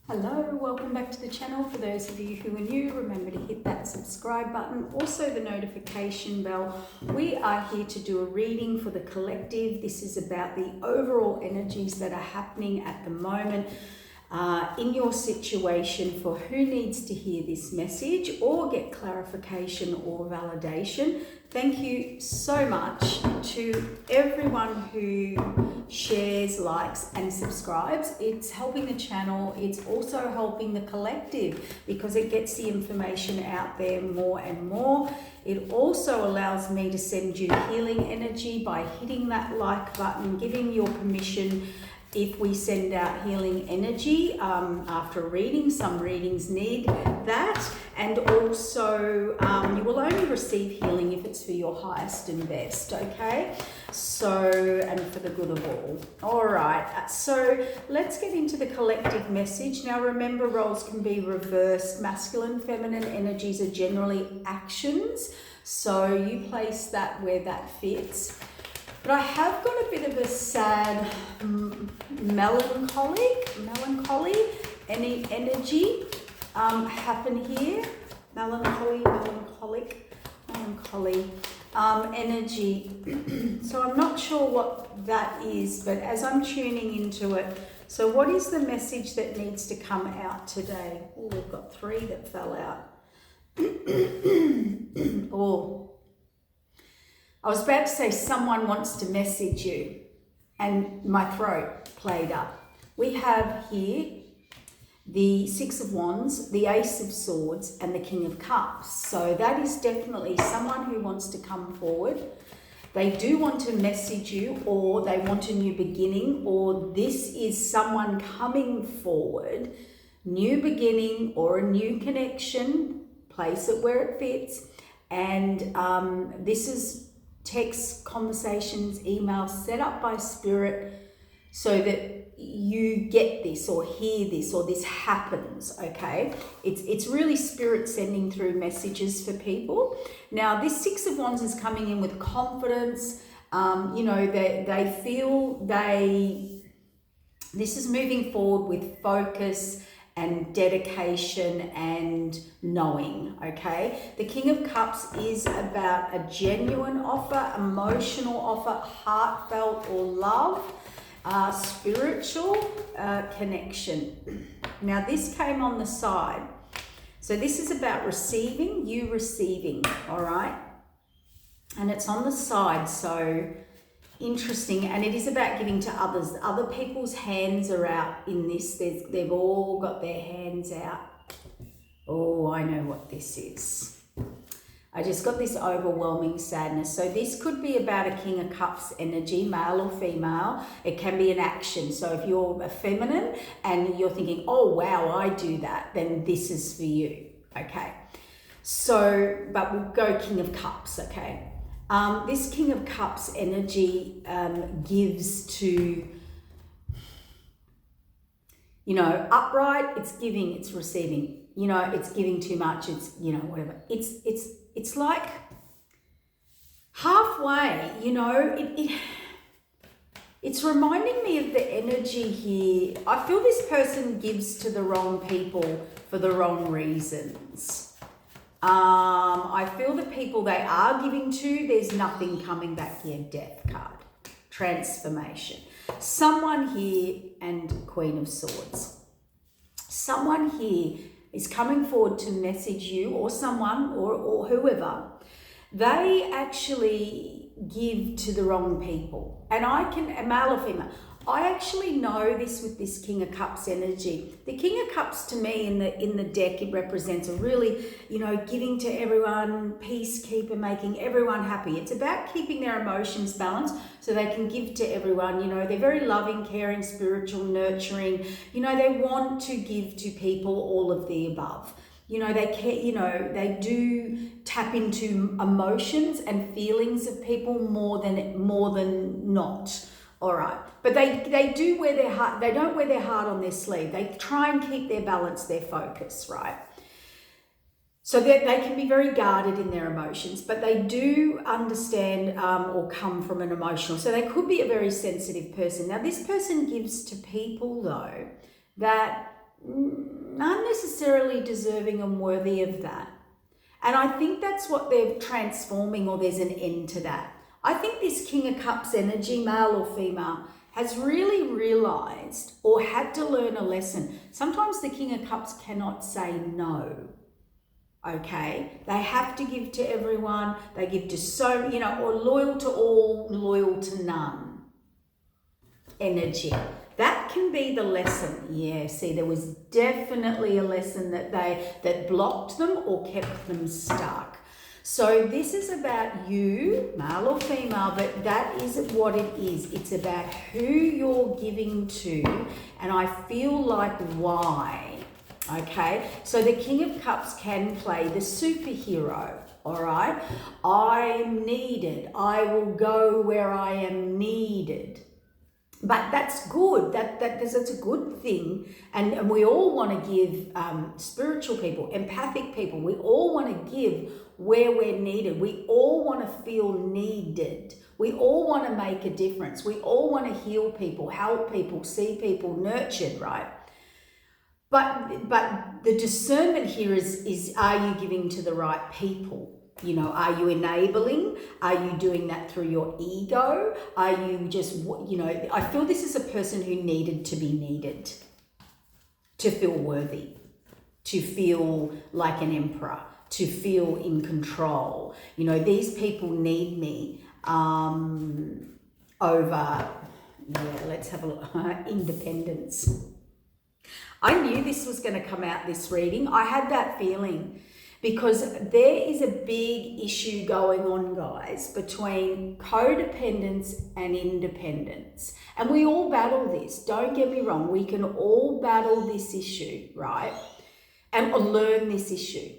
Hello, welcome back to the channel. For those of you who are new, remember to hit that subscribe button, also the notification bell. We are here to do a reading for the collective. This is about the overall energies that are happening at the moment in your situation for who needs to hear this message or get clarification or validation. Thank you so much to everyone who shares, likes and subscribes. It's helping the channel. It's also helping the collective because it gets the information out there more and more. It also allows me to send you healing energy by hitting that like button, giving your permission. If we send out healing energy after a reading, some readings need that. And also you will only receive healing if it's for your highest and best, okay? So, and for the good of all. All right, so let's get into the collective message. Now remember, roles can be reversed. Masculine, feminine energies are generally actions. So you place that where that fits. But I have got a bit of a sad melancholy energy happen here. Melancholy energy. So I'm not sure what that is, but as I'm tuning into it, so what is the message that needs to come out today? Oh, we've got 3 that fell out. Oh. I was about to say someone wants to message you and my throat played up. We have here the 6 of Wands, the Ace of Swords and the King of Cups. So that is definitely someone who wants to come forward. They do want to message you, or they want a new beginning, or this is someone coming forward, new beginning or a new connection, place it where it fits. And this is texts, conversations, emails set up by Spirit so that you get this or hear this or this happens, okay? It's really Spirit sending through messages for people. Now, this 6 of Wands is coming in with confidence. You know, they feel this is moving forward with focus and dedication and knowing, okay? The King of Cups is about a genuine offer, emotional offer, heartfelt or love, spiritual connection. Now this came on the side. So this is about receiving, you receiving, all right? And it's on the side, so interesting, and it is about giving to others. Other people's hands are out in this. They've all got their hands out. Oh, I know what this is. I just got this overwhelming sadness. So this could be about a King of Cups energy, male or female. It can be an action. So if you're a feminine and you're thinking, oh wow, I do that, then this is for you, okay? So, but we'll go King of Cups, okay? This King of Cups energy gives to, you know, upright, it's giving, it's receiving. You know, it's giving too much, it's, you know, whatever. It's like halfway, you know, it's reminding me of the energy here. I feel this person gives to the wrong people for the wrong reasons. I feel the people they are giving to, there's nothing coming back here. Death card, transformation. Someone here, and Queen of Swords. Someone here is coming forward to message you, or someone, or whoever. They actually give to the wrong people. And I can, male or female, I actually know this with this King of Cups energy. The King of Cups to me in the deck, it represents a really, you know, giving to everyone, peacekeeper, making everyone happy. It's about keeping their emotions balanced so they can give to everyone. You know, they're very loving, caring, spiritual, nurturing. You know, they want to give to people, all of the above. You know, they care, you know, they do tap into emotions and feelings of people more than not. All right, but they do wear their heart, they don't wear their heart on their sleeve. They try and keep their balance, their focus, right? So they can be very guarded in their emotions, but they do understand or come from an emotional. So they could be a very sensitive person. Now, this person gives to people, though, that unnecessarily deserving and worthy of that. And I think that's what they're transforming, or there's an end to that. I think this King of Cups energy, male or female, has really realized or had to learn a lesson. Sometimes the King of Cups cannot say no. Okay, they have to give to everyone. They give to so, or loyal to all, loyal to none energy. That can be the lesson. Yeah, see, there was definitely a lesson that blocked them or kept them stuck. So this is about you, male or female, but that isn't what it is. It's about who you're giving to, and I feel like why. Okay, so the King of Cups can play the superhero, all right? I'm needed. I will go where I am needed. But that's good. That's a good thing. And we all want to give spiritual people, empathic people, we all want to give where we're needed. We all want to feel needed. We all want to make a difference. We all want to heal people, help people, see people nurtured, right? But the discernment here is are you giving to the right people? Are you enabling? Are you doing that through your ego? Are you just, I feel this is a person who needed to be needed, to feel worthy, to feel like an emperor, to feel in control. These people need me over, let's have a look, independence. I knew this was going to come out, this reading. I had that feeling because there is a big issue going on, guys, between codependence and independence. And we all battle this. Don't get me wrong. We can all battle this issue, right? And learn this issue.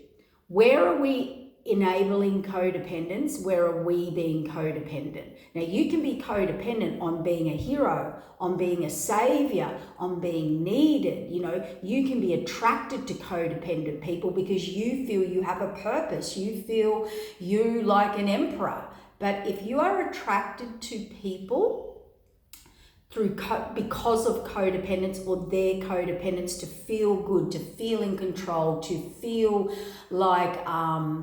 Where are we enabling codependence? Where are we being codependent? Now, you can be codependent on being a hero, on being a savior, on being needed. You can be attracted to codependent people because you feel you have a purpose. You feel you like an emperor. But if you are attracted to people because of codependence or their codependence, to feel good, to feel in control, to feel like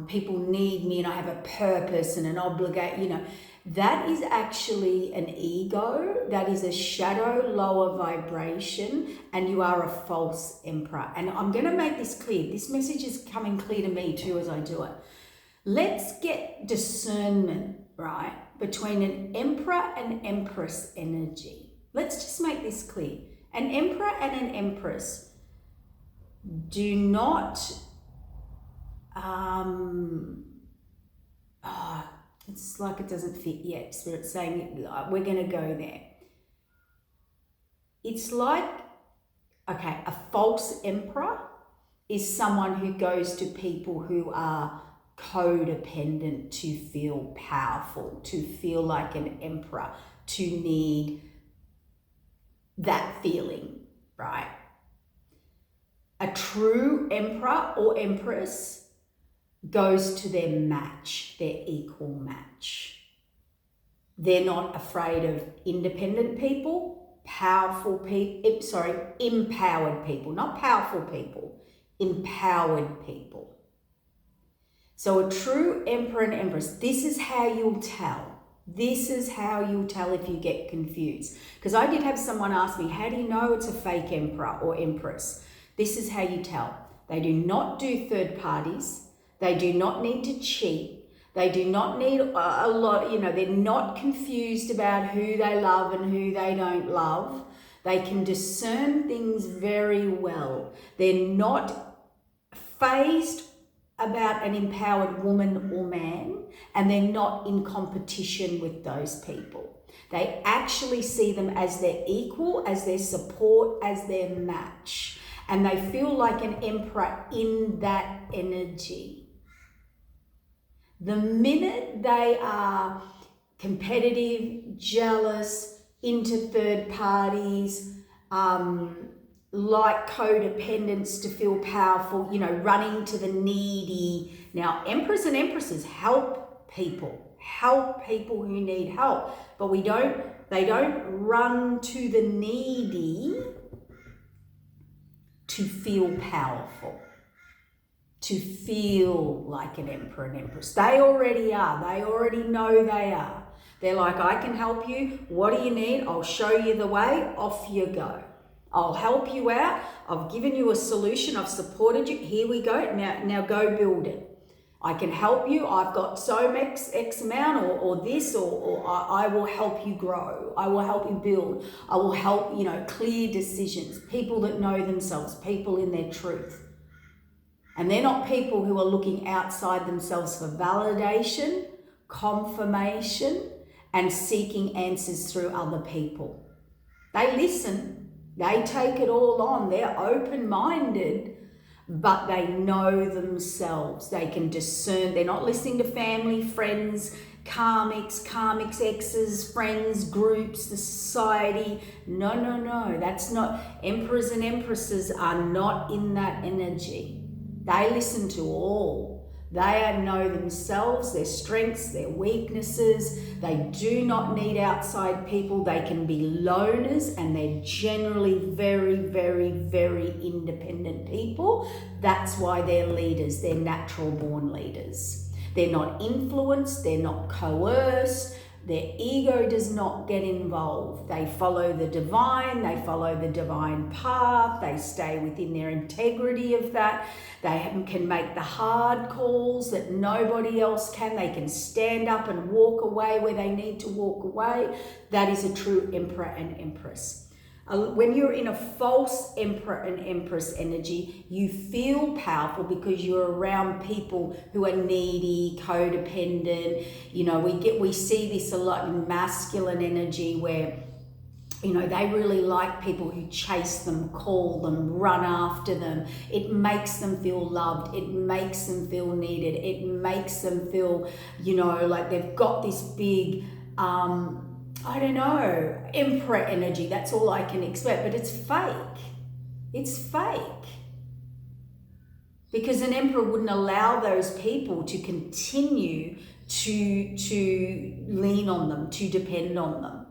people need me and I have a purpose and an obligation, that is actually an ego. That is a shadow, lower vibration, and you are a false emperor. And I'm going to make this clear. This message is coming clear to me too as I do it. Let's get discernment, right, between an emperor and empress energy. Let's just make this clear. An emperor and an empress do not, it's like it doesn't fit yet. Spirit's saying we're going to go there. It's like, okay, a false emperor is someone who goes to people who are codependent to feel powerful, to feel like an emperor, to need that feeling, right? A true emperor or empress goes to their match, their equal match. They're not afraid of independent people, empowered people, not powerful people, empowered people. So a true emperor and empress, this is how you'll tell. This is how you'll tell if you get confused. Because I did have someone ask me, how do you know it's a fake emperor or empress? This is how you tell. They do not do third parties. They do not need to cheat. They do not need a lot, they're not confused about who they love and who they don't love. They can discern things very well. They're not fazed about an empowered woman or man, and they're not in competition with those people. They actually see them as their equal, as their support, as their match. And they feel like an emperor in that energy. The minute they are competitive, jealous, into third parties, like codependence to feel powerful, running to the needy. Now, emperors and empresses help people who need help, but they don't run to the needy to feel powerful, to feel like an emperor and empress. They already are. They already know they are. They're like, I can help you. What do you need? I'll show you the way. Off you go. I'll help you out. I've given you a solution. I've supported you. Here we go. Now go build it. I can help you. I've got so X amount or this, or I will help you grow. I will help you build. I will help, clear decisions. People that know themselves, people in their truth. And they're not people who are looking outside themselves for validation, confirmation, and seeking answers through other people. They listen. They take it all on. They're open-minded, but they know themselves. They can discern. They're not listening to family, friends, karmics, exes, friends, groups, the society. No. That's not. Emperors and empresses are not in that energy. They listen to all. They know themselves, their strengths, their weaknesses. They do not need outside people. They can be loners, and they're generally very, very, very independent people. That's why they're leaders. They're natural born leaders. They're not influenced. They're not coerced. Their ego does not get involved. They follow the divine. They follow the divine path. They stay within their integrity of that. They can make the hard calls that nobody else can. They can stand up and walk away where they need to walk away. That is a true emperor and empress. When you're in a false emperor and empress energy, you feel powerful because you're around people who are needy, codependent. We see this a lot in masculine energy where they really like people who chase them, call them, run after them. It makes them feel loved. It makes them feel needed. It makes them feel, like they've got this big, emperor energy. That's all I can expect, but it's fake. It's fake. Because an emperor wouldn't allow those people to continue to lean on them, to depend on them.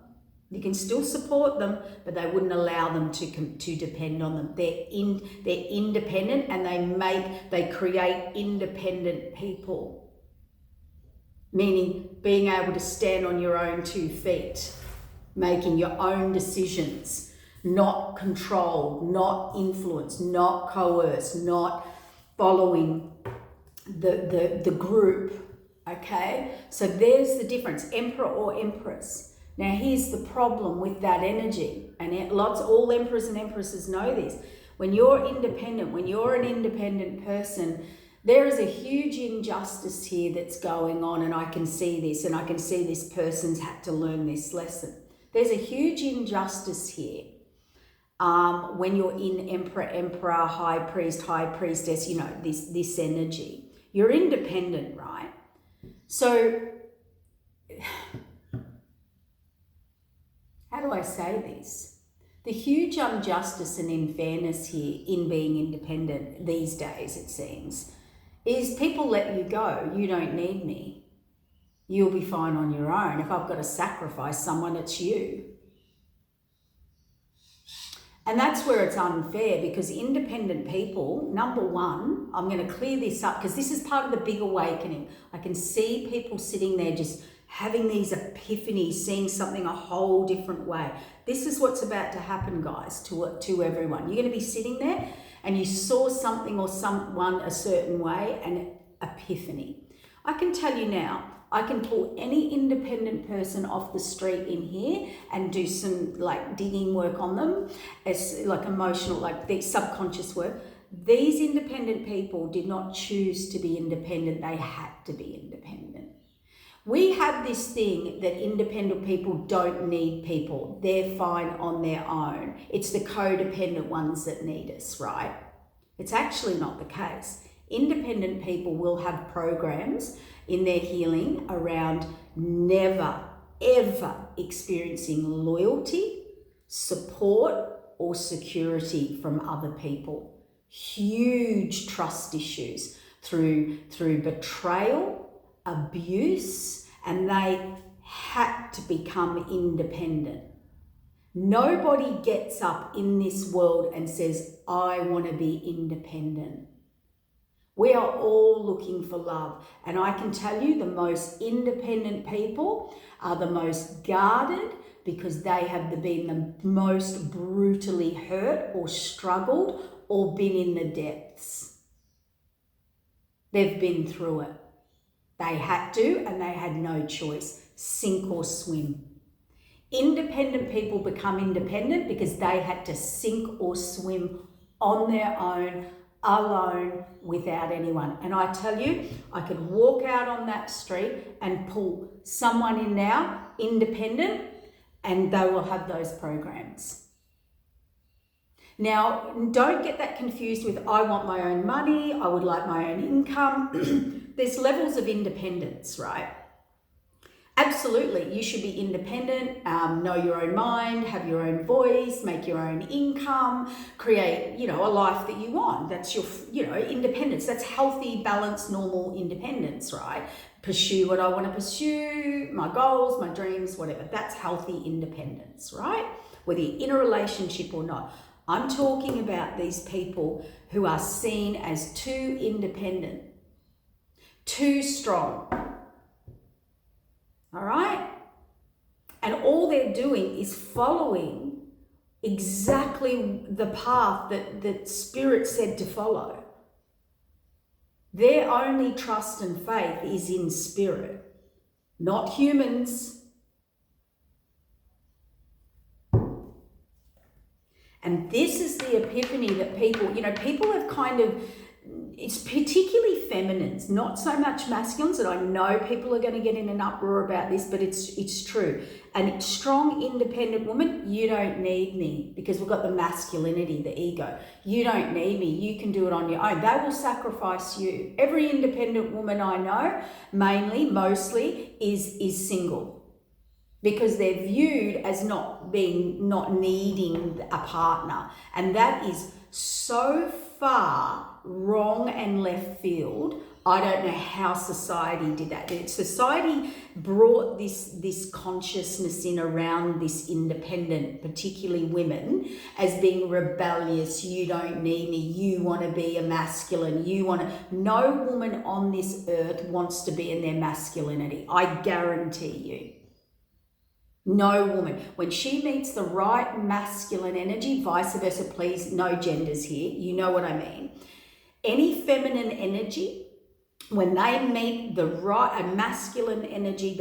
You can still support them, but they wouldn't allow them to depend on them. They're independent, and they create independent people. Meaning being able to stand on your own 2 feet, making your own decisions, not controlled, not influenced, not coerced, not following the group. Okay, so there's the difference, emperor or empress. Now here's the problem with that energy, and all emperors and empresses know this. When you're independent, when you're an independent person, there is a huge injustice here that's going on, and I can see this, and I can see this person's had to learn this lesson. There's a huge injustice here when you're in emperor, high priest, high priestess, this energy. You're independent, right? So, how do I say this? The huge injustice and unfairness here in being independent these days, it seems, is people let you go. You don't need me. You'll be fine on your own. If I've got to sacrifice someone, it's you. And that's where it's unfair, because independent people, number one, I'm going to clear this up because this is part of the big awakening. I can see people sitting there just having these epiphanies, seeing something a whole different way. This is what's about to happen, guys, to everyone. You're going to be sitting there and you saw something or someone a certain way, and epiphany. I can tell you now, I can pull any independent person off the street in here and do some digging work on them, as emotional, the subconscious work. These independent people did not choose to be independent. They had to be independent. We have this thing that independent people don't need people. They're fine on their own. It's the codependent ones that need us, right? It's actually not the case. Independent people will have programs in their healing around never, ever experiencing loyalty, support, or security from other people. Huge trust issues through betrayal, abuse, and they had to become independent. Nobody gets up in this world and says, I want to be independent. We are all looking for love. And I can tell you the most independent people are the most guarded because they have been the most brutally hurt or struggled or been in the depths. They've been through it. They had to and they had no choice. Sink or swim. Independent people become independent because they had to sink or swim on their own, alone, without anyone. And I tell you, I could walk out on that street and pull someone in now, independent, and they will have those programs. Now, don't get that confused with I want my own money, I would like my own income. There's levels of independence, right? Absolutely, you should be independent, know your own mind, have your own voice, make your own income, create, a life that you want. That's your, independence. That's healthy, balanced, normal independence, right? Pursue what I want to pursue, my goals, my dreams, whatever. That's healthy independence, right? Whether you're in a relationship or not. I'm talking about these people who are seen as too independent, too strong. All right? And all they're doing is following exactly the path that Spirit said to follow. Their only trust and faith is in Spirit, not humans. And this is the epiphany that people have kind of, it's particularly feminines, not so much masculines, and I know people are going to get in an uproar about this, but it's true. A strong, independent woman, you don't need me, because we've got the masculinity, the ego. You don't need me. You can do it on your own. They will sacrifice you. Every independent woman I know, mostly, is single. Because they're viewed as not needing a partner. And that is so far wrong and left field. I don't know how society did that. Society brought this consciousness in around this independent, particularly women, as being rebellious. You don't need me. You want to be a masculine. No woman on this earth wants to be in their masculinity. I guarantee you. No woman. When she meets the right masculine energy, vice versa, please, no genders here, you know what I mean. Any feminine energy, when they meet a masculine energy,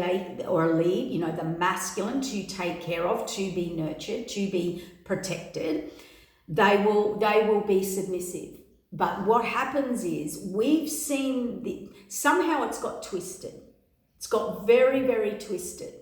or a lead, the masculine to take care of, to be nurtured, to be protected, they will be submissive. But what happens is we've seen somehow it's got twisted. It's got very, very twisted.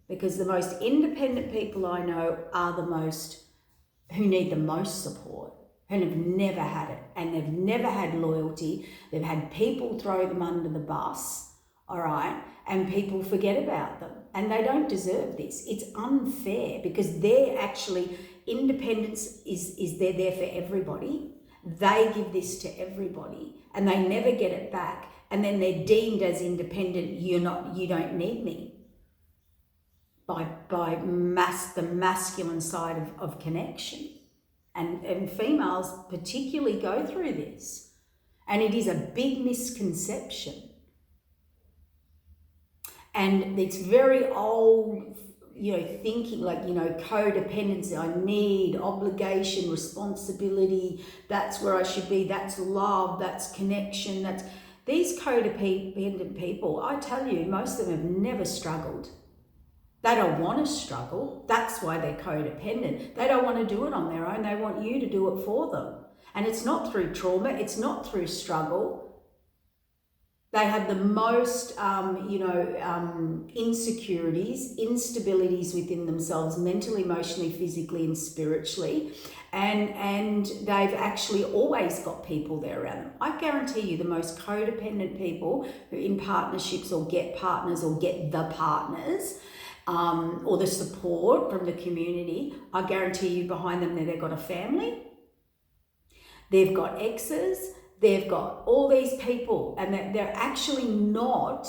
Because the most independent people I know are who need the most support, and have never had it, and they've never had loyalty. They've had people throw them under the bus, all right, and people forget about them, and they don't deserve this. It's unfair because they're actually, independence is they're there for everybody. They give this to everybody, and they never get it back, and then they're deemed as independent. You don't need me. By the masculine side of connection. And females particularly go through this. And it is a big misconception. And it's very old, thinking codependency. I need obligation, responsibility. That's where I should be. That's love. That's connection. These codependent people, I tell you, most of them have never struggled. They don't want to struggle. That's why they're codependent. They don't want to do it on their own. They want you to do it for them. And it's not through trauma. It's not through struggle. They have the most, insecurities, instabilities within themselves, mentally, emotionally, physically, and spiritually. And they've actually always got people there around them. I guarantee you the most codependent people who are in partnerships or get partners or get the partners, or the support from the community, I guarantee you behind them they've got a family, they've got exes, they've got all these people, and they're actually not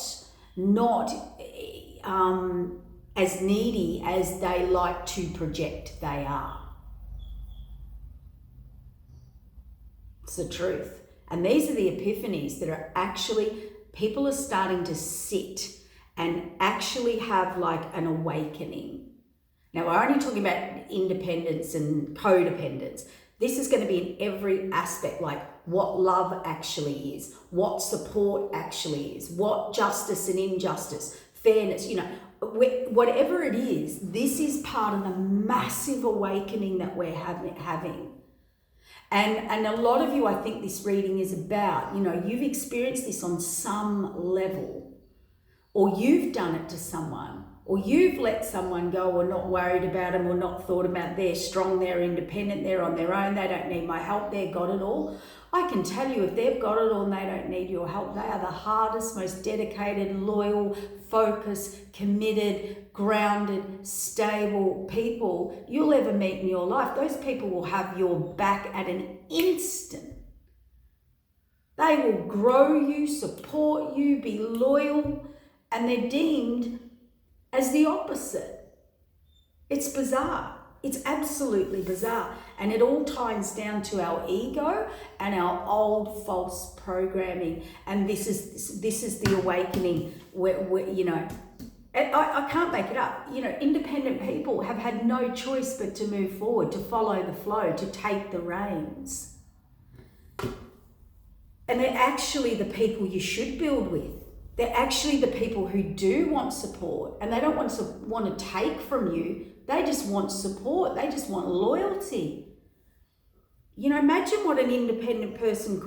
as needy as they like to project they are. It's the truth. And these are the epiphanies that are actually, people are starting to sit and actually have like an awakening. Now, we're only talking about independence and codependence. This is going to be in every aspect, like what love actually is, what support actually is, what justice and injustice, fairness, whatever it is, this is part of the massive awakening that we're having. And a lot of you, I think this reading is about, you've experienced this on some level, or you've done it to someone, or you've let someone go, or not worried about them, or not thought about they're strong, they're independent, they're on their own, they don't need my help, they've got it all. I can tell you, if they've got it all and they don't need your help, they are the hardest, most dedicated, loyal, focused, committed, grounded, stable people you'll ever meet in your life. Those people will have your back at an instant. They will grow you, support you, be loyal, and they're deemed as the opposite. It's bizarre. It's absolutely bizarre. And it all ties down to our ego and our old false programming. And this is the awakening where I can't make it up. Independent people have had no choice but to move forward, to follow the flow, to take the reins. And they're actually the people you should build with. They're actually the people who do want support, and they don't want to take from you. They just want support. They just want loyalty. Imagine what an independent person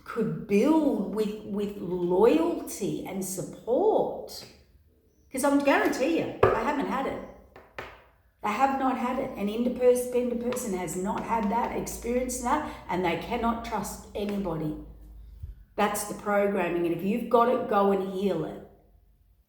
could build with loyalty and support. Because I guarantee you, they haven't had it. They have not had it. An independent person has not had that, experienced that, and they cannot trust anybody. That's the programming. And if you've got it, go and heal it.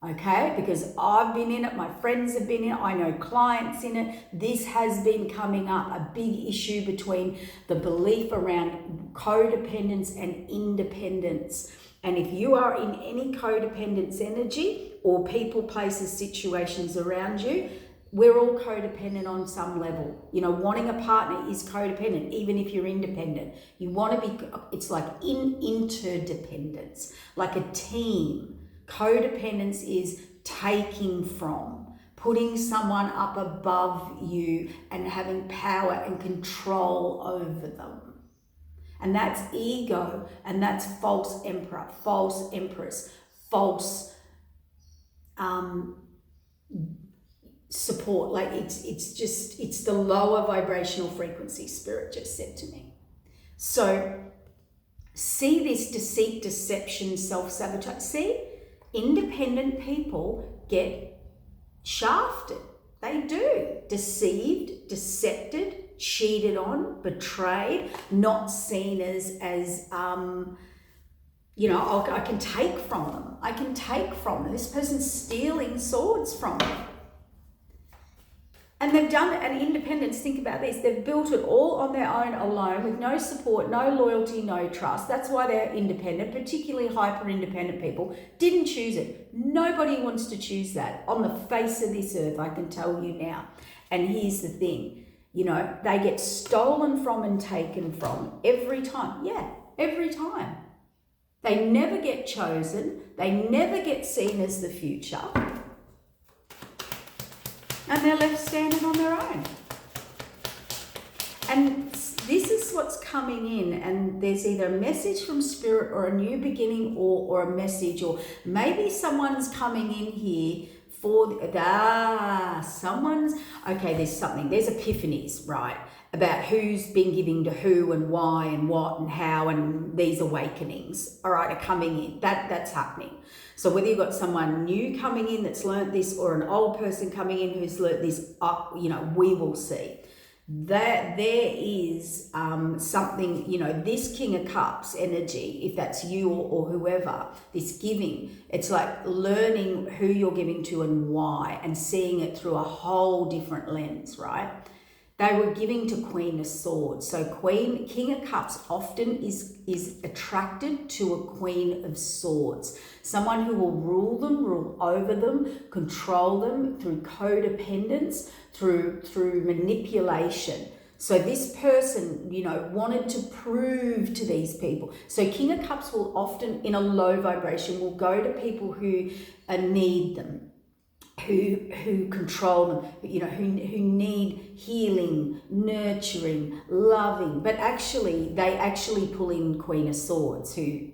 Okay? Because I've been in it. My friends have been in it. I know clients in it. This has been coming up, a big issue between the belief around codependence and independence. And if you are in any codependence energy or people, places, situations around you, we're all codependent on some level. Wanting a partner is codependent, even if you're independent. You want to be, it's like interdependence, like a team. Codependence is taking from, putting someone up above you and having power and control over them. And that's ego, and that's false emperor, false empress, false support. Like it's the lower vibrational frequency, Spirit just said to me. So see this deceit, deception, self-sabotage. See, independent people get shafted. They do. Deceived, decepted, cheated on, betrayed, not seen as I can take from them. I can take from them. This person's stealing swords from me. And they've done it, and independence, think about this, they've built it all on their own, alone, with no support, no loyalty, no trust. That's why they're independent, particularly hyper-independent people. Didn't choose it. Nobody wants to choose that on the face of this earth, I can tell you now. And here's the thing, they get stolen from and taken from every time. Yeah, every time. They never get chosen. They never get seen as the future. And they're left standing on their own. And this is what's coming in, and there's either a message from Spirit or a new beginning or a message, or maybe someone's coming in here there's epiphanies, right, about who's been giving to who and why and what and how, and these awakenings, all right, are coming in. That's happening. So whether you've got someone new coming in that's learnt this, or an old person coming in who's learnt this, we will see that there is something, this King of Cups energy, if that's you or whoever, this giving, it's like learning who you're giving to and why, and seeing it through a whole different lens, right? They were giving to Queen of Swords. So King of Cups often is attracted to a Queen of Swords. Someone who will rule them, rule over them, control them through codependence, through manipulation. So this person, wanted to prove to these people. So King of Cups will often, in a low vibration, will go to people who need them, who control them, who need healing, nurturing, loving. But actually, they actually pull in Queen of Swords who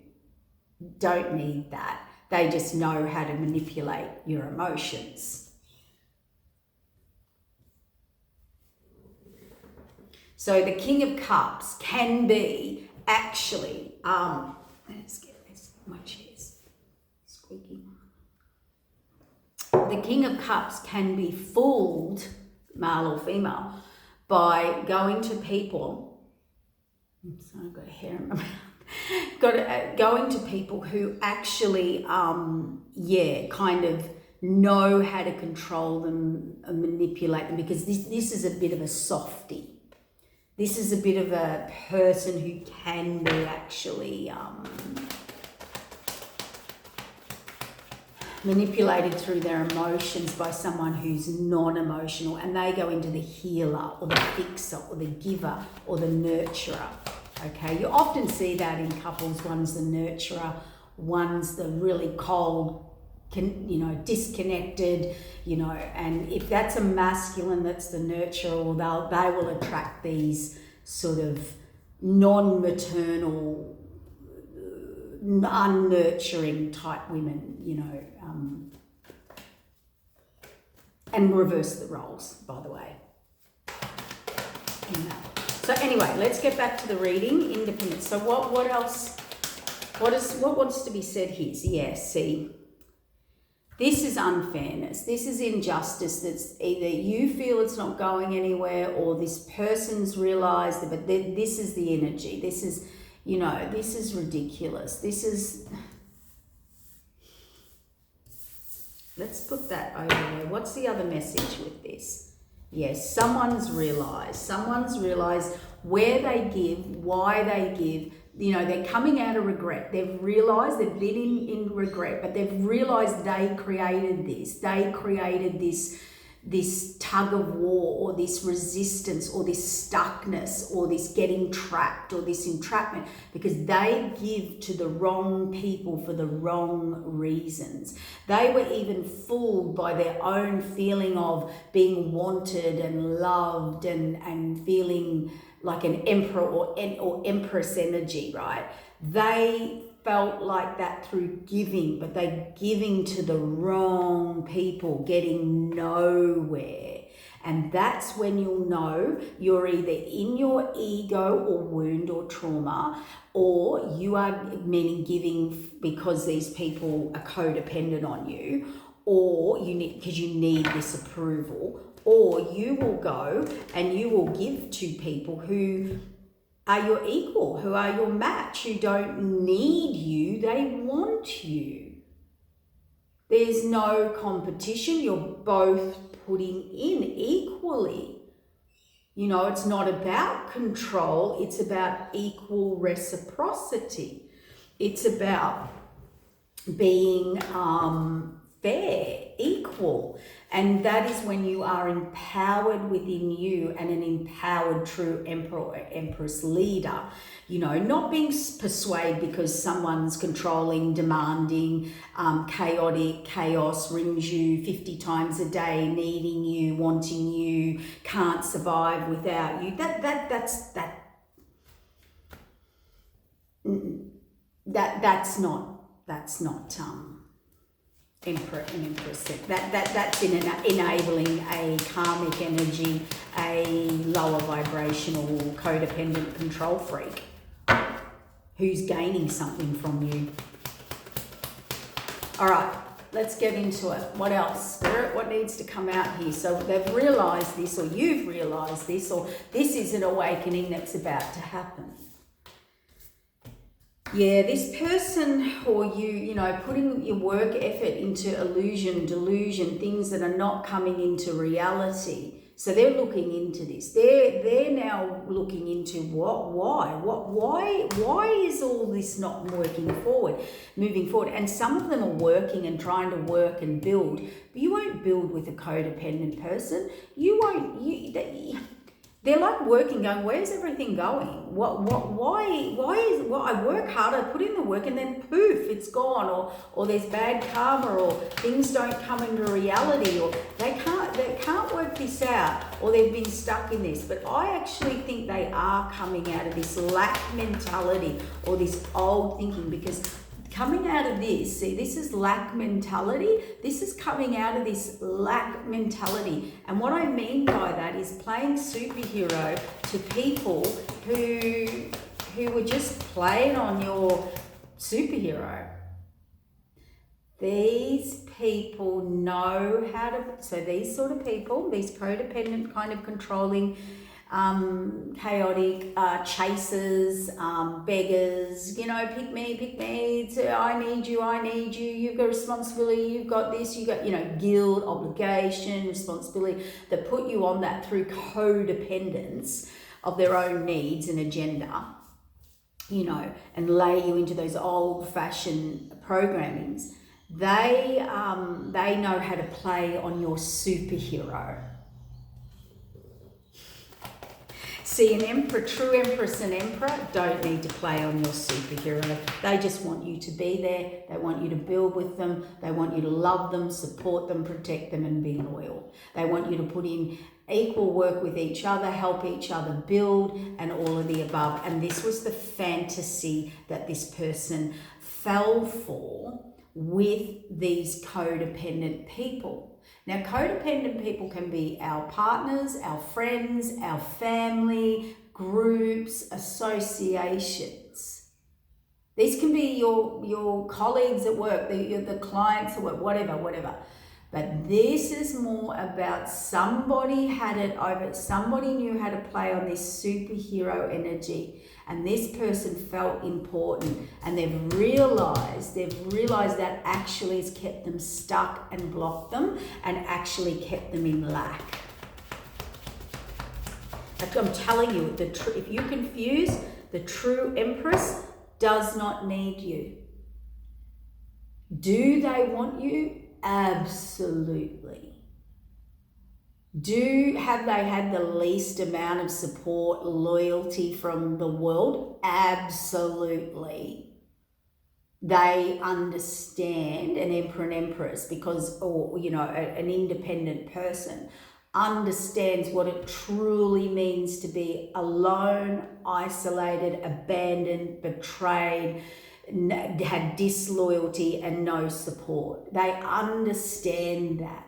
don't need that. They just know how to manipulate your emotions. So the King of Cups can be actually, let's get this, my chair's squeaky. The King of Cups can be fooled, male or female, by going to people. I've got a hair in my mouth. Going to people who actually, kind of know how to control them and manipulate them, because this is a bit of a softie. This is a bit of a person who can be actually manipulated through their emotions by someone who's non-emotional, and they go into the healer or the fixer or the giver or the nurturer. Okay, you often see that in couples. One's the nurturer, one's the really cold, disconnected, and if that's a masculine that's the nurturer, they will attract these sort of non-maternal, unnurturing type women, and reverse the roles, by the way. So anyway, let's get back to the reading. Independence. So what else? What wants to be said here? So see, this is unfairness. This is injustice. That's either you feel it's not going anywhere, or this person's realised it. But this is the energy. This is, this is ridiculous. This is. Let's put that over there. What's the other message with this? Yes, someone's realised where they give, why they give. They're coming out of regret. They've realised they've been in regret, but they've realised they created this. They created this tug of war, or this resistance, or this stuckness, or this getting trapped, or this entrapment, because they give to the wrong people for the wrong reasons. They were even fooled by their own feeling of being wanted and loved and feeling like an emperor or empress energy, right? They felt like that through giving, but they're giving to the wrong people, getting nowhere. And that's when you'll know you're either in your ego or wound or trauma, or you are meaning giving because these people are codependent on you, or because you need this approval, or you will go and you will give to people who are your equal, who are your match, who don't need you, they want you. There's no competition, you're both putting in equally. It's not about control, it's about equal reciprocity. It's about being fair, equal. And that is when you are empowered within you, and an empowered true emperor or empress leader. Not being persuaded because someone's controlling, demanding, chaotic, chaos, rings you 50 times a day, needing you, wanting you, can't survive without you. That's not emperor and empress. That's enabling a karmic energy, a lower vibrational codependent control freak who's gaining something from you. All right, let's get into it. What else? Spirit, what needs to come out here? So they've realised this, or you've realised this, or this is an awakening that's about to happen. Yeah, this person or you, putting your work effort into illusion, delusion, things that are not coming into reality, So they're looking into this. They're now looking into why is all this not moving forward? And some of them are working and trying to work and build, but you won't build with a codependent person. They're like working, going, where's everything going? Why I work harder, put in the work, and then poof, it's gone, or there's bad karma, or things don't come into reality, or they can't work this out, or they've been stuck in this. But I actually think they are coming out of this lack mentality or this old thinking, because coming out of this, see, this is lack mentality. This is coming out of this lack mentality. And what I mean by that is playing superhero to people who were just playing on your superhero. These people know how to, so these sort of people, these codependent kind of controlling, chaotic chasers, beggars, pick me, I need you, you've got responsibility, you've got this, you got, guilt, obligation, responsibility, that put you on that through codependence of their own needs and agenda, and lay you into those old-fashioned programmings. They know how to play on your superhero. See, true empress and emperor don't need to play on your superhero. They just want you to be there. They want you to build with them. They want you to love them, support them, protect them, and be loyal. They want you to put in equal work with each other, help each other build, and all of the above. And this was the fantasy that this person fell for with these codependent people. Now, codependent people can be our partners, our friends, our family, groups, associations. These can be your colleagues at work, the clients at work, whatever. But this is more about somebody had it over, somebody knew how to play on this superhero energy, and this person felt important, and they've realized that actually has kept them stuck and blocked them and actually kept them in lack. I'm telling you, if you confuse, the true empress does not need you. Do they want you? Absolutely. Have they had the least amount of support, loyalty from the world? Absolutely. They understand an emperor and empress because, an independent person understands what it truly means to be alone, isolated, abandoned, betrayed, had disloyalty and no support. They understand that.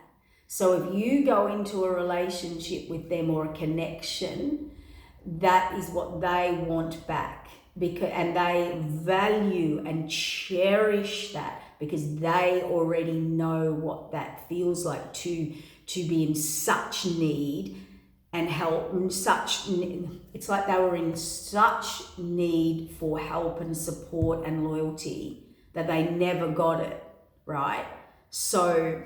So if you go into a relationship with them or a connection, that is what they want back, and they value and cherish that because they already know what that feels like to be in such need and help. It's like they were in such need for help and support and loyalty that they never got it, right? So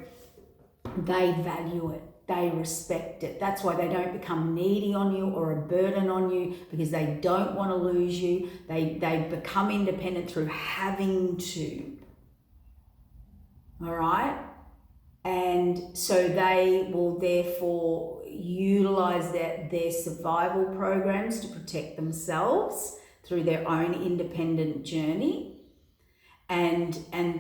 they value it, they respect it. That's why they don't become needy on you or a burden on you, because they don't want to lose you. They become independent through having to. All right? And so they will therefore utilize their survival programs to protect themselves through their own independent journey.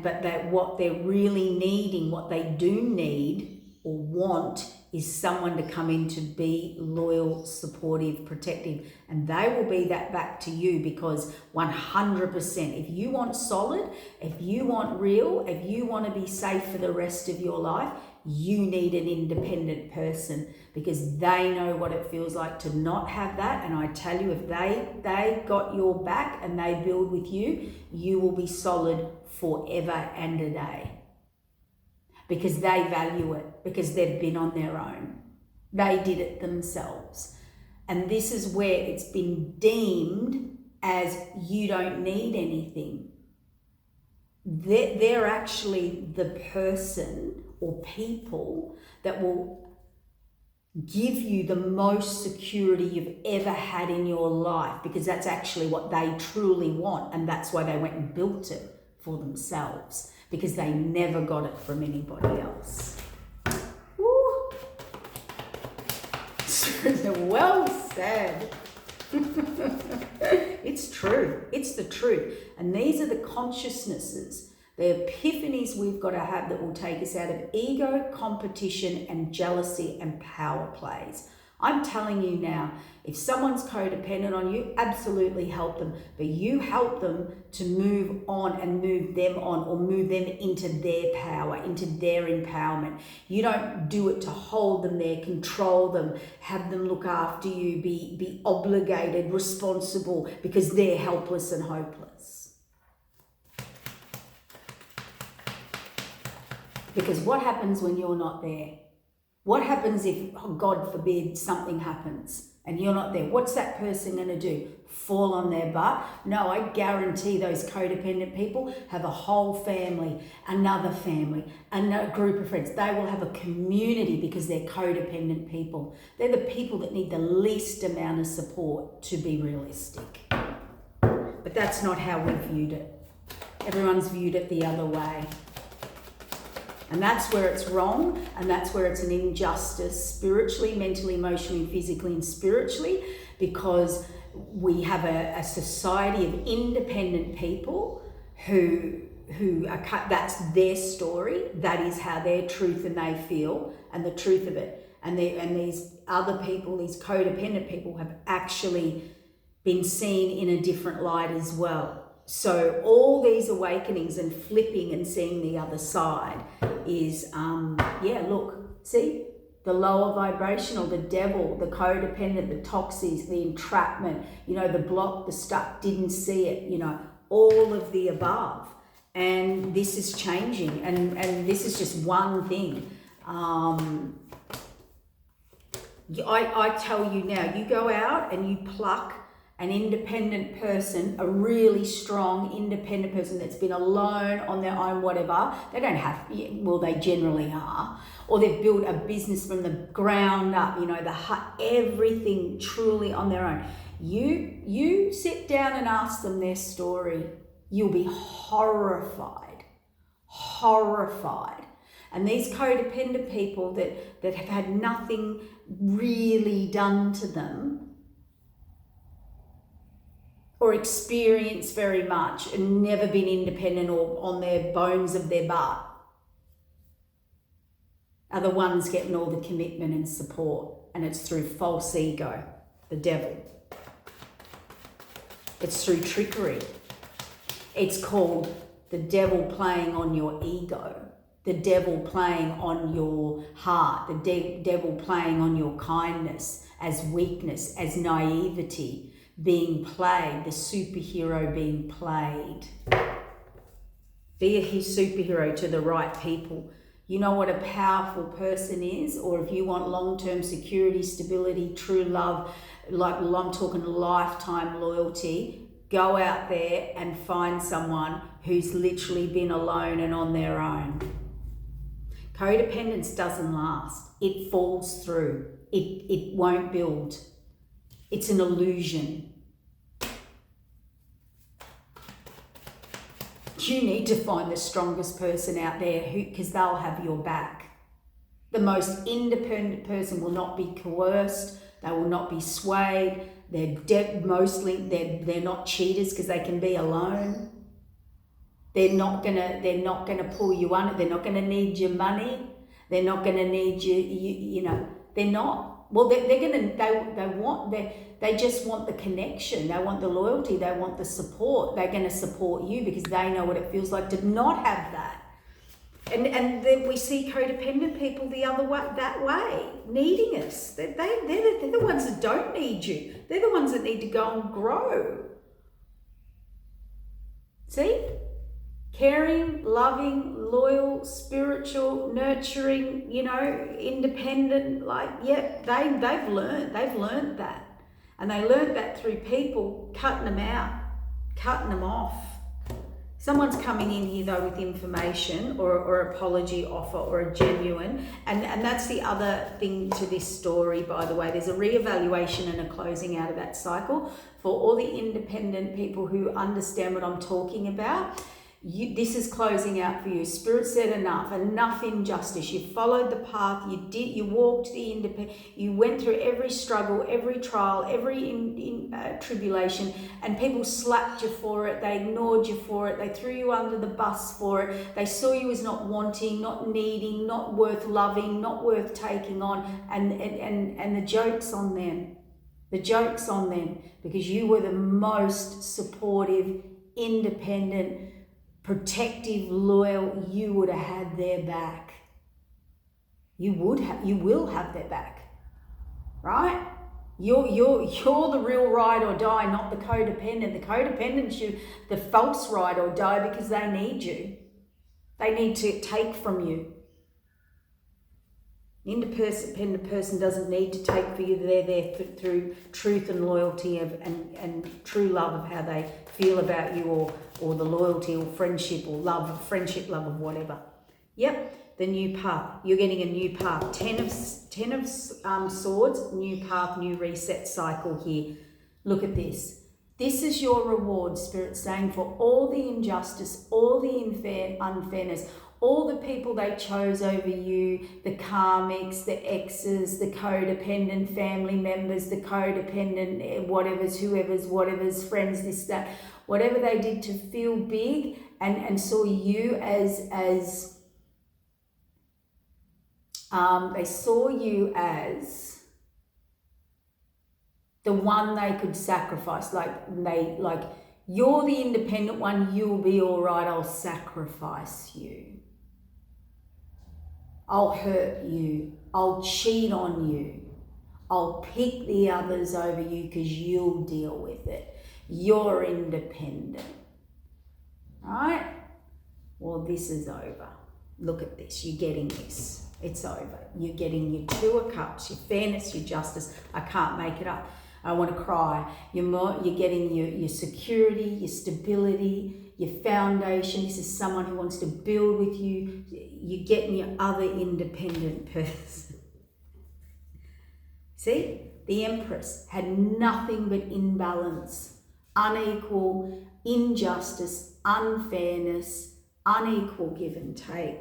But that what they're really needing, what they do need or want, is someone to come in to be loyal, supportive, protective, and they will be that back to you, because 100%, if you want solid, if you want real, if you want to be safe for the rest of your life, you need an independent person, because they know what it feels like to not have that. And I tell you, if they got your back and they build with you, you will be solid forever and a day, because they value it, because they've been on their own. They did it themselves. And this is where it's been deemed as you don't need anything. They're actually the person or people that will give you the most security you've ever had in your life, because that's actually what they truly want, and that's why they went and built it for themselves, because they never got it from anybody else. Woo. Well said. It's true. It's the truth. And these are the consciousnesses, the epiphanies we've got to have that will take us out of ego, competition, and jealousy and power plays. I'm telling you now, if someone's codependent on you, absolutely help them. But you help them to move on and move them on, or move them into their power, into their empowerment. You don't do it to hold them there, control them, have them look after you, be obligated, responsible, because they're helpless and hopeless. Because what happens when you're not there? What happens if, oh, God forbid, something happens and you're not there? What's that person going to do? Fall on their butt? No, I guarantee those codependent people have a whole family, another family, another group of friends. They will have a community because they're codependent people. They're the people that need the least amount of support, to be realistic. But that's not how we viewed it. Everyone's viewed it the other way. And that's where it's wrong, and that's where it's an injustice spiritually, mentally, emotionally, physically, and spiritually, because we have a society of independent people who are, that's their story, that is how their truth and they feel, and the truth of it. And these other people, these codependent people, have actually been seen in a different light as well. So all these awakenings and flipping and seeing the other side is, see, the lower vibrational, the devil, the codependent, the toxics, the entrapment, the block, the stuck, didn't see it, all of the above. And this is changing, and this is just one thing. I tell you now, you go out and you pluck an independent person, a really strong independent person that's been alone on their own, whatever. They don't have, well, they generally are. Or they've built a business from the ground up, everything truly on their own. You sit down and ask them their story. You'll be horrified. And these codependent people that have had nothing really done to them, or experienced very much and never been independent or on their bones of their butt, are the ones getting all the commitment and support. And it's through false ego, the devil. It's through trickery. It's called the devil playing on your ego, the devil playing on your heart, the devil playing on your kindness as weakness, as naivety, being played, the superhero being played. Be a superhero to the right people. You know what a powerful person is? Or if you want long-term security, stability, true love, like I'm talking lifetime loyalty, go out there and find someone who's literally been alone and on their own. Codependence doesn't last. It falls through. It won't build. It's an illusion. You need to find the strongest person out there because they'll have your back. The most independent person will not be coerced. They will not be swayed. They're not cheaters because they can be alone. They're not gonna pull you under. They're not gonna need your money. They're not gonna need you. They're not. Well, they just want the connection. They want the loyalty. They want the support. They're going to support you because they know what it feels like to not have that. And then we see codependent people the other way, that way, needing us. They're the ones that don't need you. They're the ones that need to go and grow. See? Caring, loving, loyal, spiritual, nurturing, independent, they've learned that. And they learned that through people cutting them out, cutting them off. Someone's coming in here though with information or apology offer or a genuine, and that's the other thing to this story, by the way. There's a reevaluation and a closing out of that cycle for all the independent people who understand what I'm talking about. This is closing out for you. Spirit said enough injustice. You followed the path, you walked the independent, you went through every struggle, every trial, every tribulation, and people slapped you for it, they ignored you for it, they threw you under the bus for it, they saw you as not wanting, not needing, not worth loving, not worth taking on, and the joke's on them. The joke's on them, because you were the most supportive, independent, protective, loyal. You would have had their back. You will have their back, right? You're the real ride or die, not the codependent. The codependent's the false ride or die because they need you. They need to take from you. The independent person doesn't need to take for you. They're there through truth and loyalty and true love of how they feel about you, or the loyalty or friendship or love of whatever. Yep, the new path. You're getting a new path. Ten of Swords, new path, new reset cycle here. Look at this. This is your reward, Spirit saying, for all the injustice, all the unfairness, all the people they chose over you, the karmics, the exes, the codependent family members, the codependent whatever's friends, this, that, whatever they did to feel big and saw you as they saw you as the one they could sacrifice, like you're the independent one, you'll be all right, I'll sacrifice you. I'll hurt you. I'll cheat on you. I'll pick the others over you because you'll deal with it. You're independent. Right? Well, this is over. Look at this. You're getting this. It's over. You're getting your Two of Cups, your fairness, your justice. I can't make it up. I want to cry. You're getting your security, your stability, your foundation. This is someone who wants to build with you. You're getting your other independent person. See? The Empress had nothing but imbalance, unequal, injustice, unfairness, unequal give and take.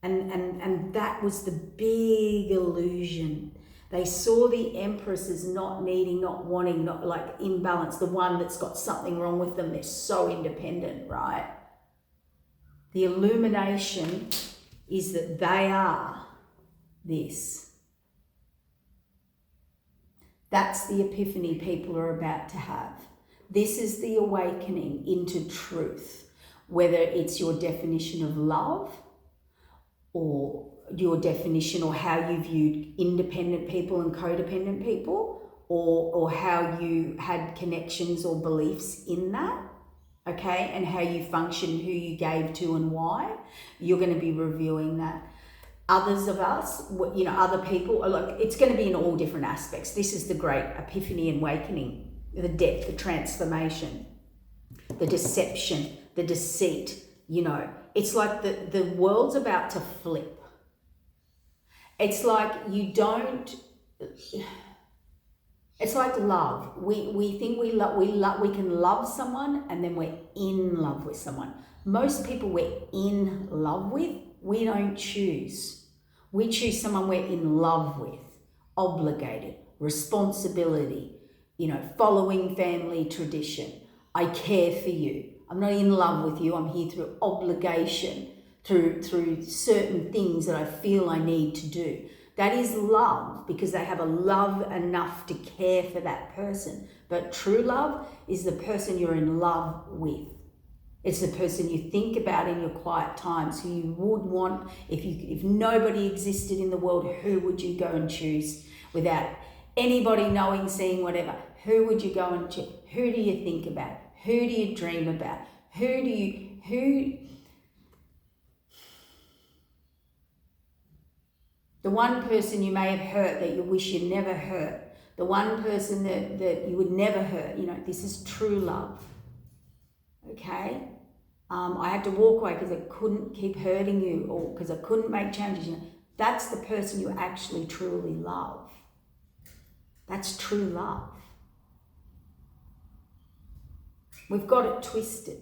And that was the big illusion. They saw the Empress as not needing, not wanting, not like imbalance, the one that's got something wrong with them. They're so independent, right? The illumination is that they are this. That's the epiphany people are about to have. This is the awakening into truth, whether it's your definition of love or your definition or how you viewed independent people and codependent people, or how you had connections or beliefs in that, okay, and how you function, who you gave to and why. You're going to be reviewing that. Others of us, other people, it's going to be in all different aspects. This is the great epiphany and awakening, the depth, the transformation, the deception, the deceit, It's like the world's about to flip. It's like it's like love. We think we can love someone and then we're in love with someone. Most people we're in love with, we don't choose. We choose someone we're in love with, obligated, responsibility, following family tradition. I care for you. I'm not in love with you. I'm here through obligation, through certain things that I feel I need to do. That is love, because they have a love enough to care for that person. But true love is the person you're in love with. It's the person you think about in your quiet times, who you would want. If nobody existed in the world, who would you go and choose without anybody knowing, seeing, whatever? Who would you go and choose? Who do you think about? Who do you dream about? The one person you may have hurt that you wish you never hurt. The one person that you would never hurt. This is true love. Okay? I had to walk away because I couldn't keep hurting you, or because I couldn't make changes. You know, that's the person you actually truly love. That's true love. We've got it twisted.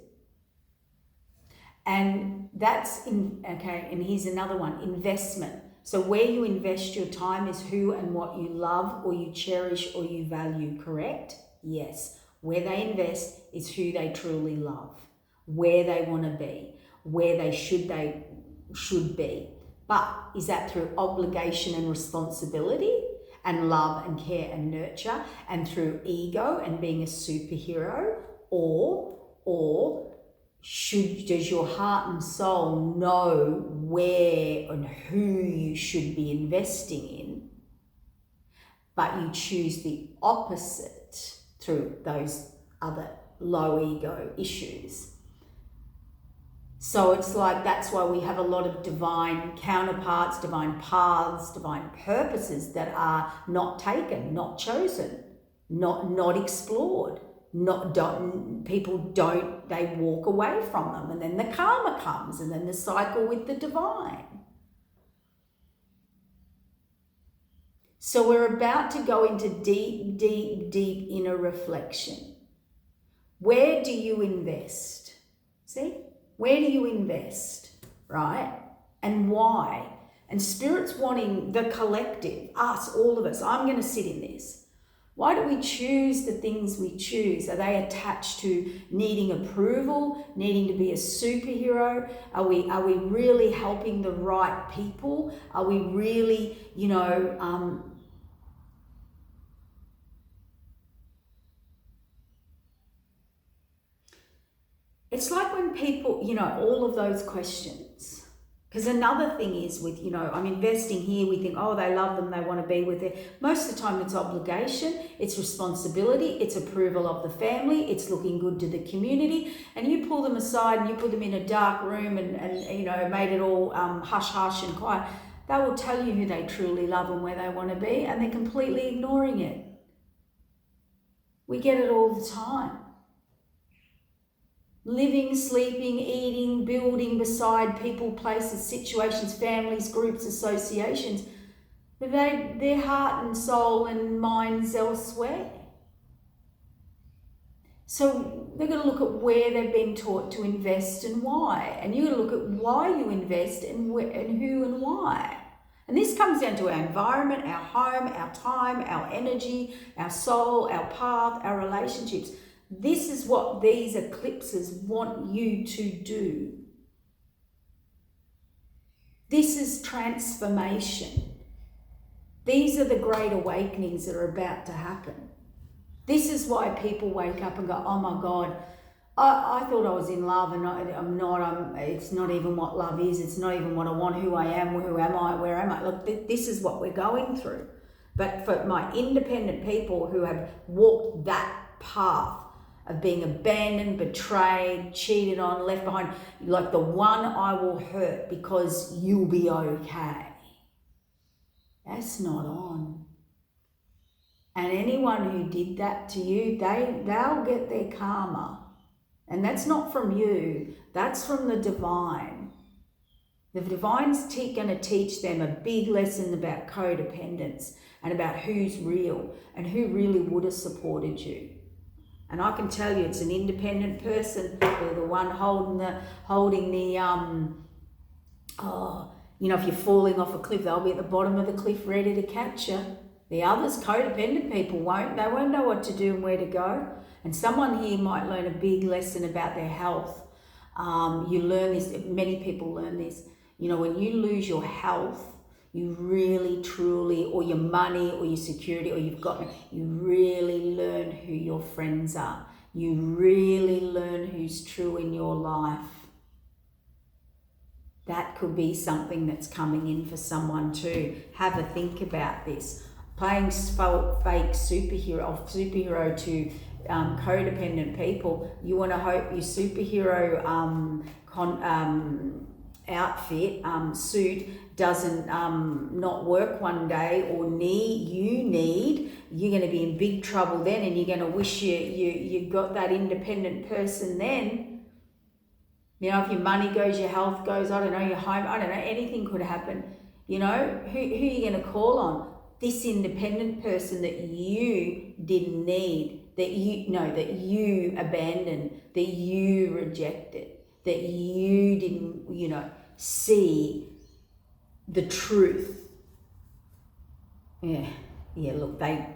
And that's okay, and here's another one, investment. So where you invest your time is who and what you love, or you cherish, or you value, correct? Yes. Where they invest is who they truly love, where they want to be, where they should be. But is that through obligation and responsibility and love and care and nurture, and through ego and being a superhero, or does your heart and soul know where and who you should be investing in, but you choose the opposite through those other low ego issues? So it's like, that's why we have a lot of divine counterparts, divine paths, divine purposes that are not taken, not chosen, not explored. They walk away from them, and then the karma comes, and then the cycle with the divine. So we're about to go into deep, deep, deep inner reflection. Where do you invest? See? Where do you invest, right? And why? And Spirit's wanting the collective, us, all of us. I'm going to sit in this. Why do we choose the things we choose? Are they attached to needing approval, needing to be a superhero? Are we really helping the right people? Are we really, it's like when people, all of those questions. Because another thing is with, I'm investing here, we think, oh, they love them, they want to be with it. Most of the time it's obligation, it's responsibility, it's approval of the family, it's looking good to the community. And you pull them aside and you put them in a dark room and made it all hush-hush and quiet. They will tell you who they truly love and where they want to be, and they're completely ignoring it. We get it all the time. Living, sleeping, eating, building beside people, places, situations, families, groups, associations. But their heart and soul and mind's elsewhere. So they're going to look at where they've been taught to invest and why. And you're going to look at why you invest and who and why. And this comes down to our environment, our home, our time, our energy, our soul, our path, our relationships. This is what these eclipses want you to do. This is transformation. These are the great awakenings that are about to happen. This is why people wake up and go, oh my God, I thought I was in love and I'm not. It's not even what love is. It's not even what I want, who I am, who am I, where am I? Look, this is what we're going through. But for my independent people who have walked that path, of being abandoned, betrayed, cheated on, left behind, like the one I will hurt because you'll be okay. That's not on. And anyone who did that to you, they'll get their karma. And that's not from you, that's from the divine. The divine's going to teach them a big lesson about codependence and about who's real and who really would have supported you. And I can tell you, it's an independent person. They're the one holding the if you're falling off a cliff, they'll be at the bottom of the cliff ready to catch you. The others, codependent people, won't. They won't know what to do and where to go. And someone here might learn a big lesson about their health. You learn this, many people learn this. When you lose your health, you really, truly, or your money, or your security, or you really learn who your friends are. You really learn who's true in your life. That could be something that's coming in for someone too. Have a think about this. Playing fake superhero to codependent people. You want to hope your superhero outfit, suit doesn't not work one day, or you're going to be in big trouble then, and you're going to wish you got that independent person then. You know, if your money goes, your health goes, I don't know, your home, I don't know, anything could happen. You know, who are you going to call on? This independent person that you didn't need, that you abandoned, that you rejected, that you didn't, see the truth. Yeah, look, they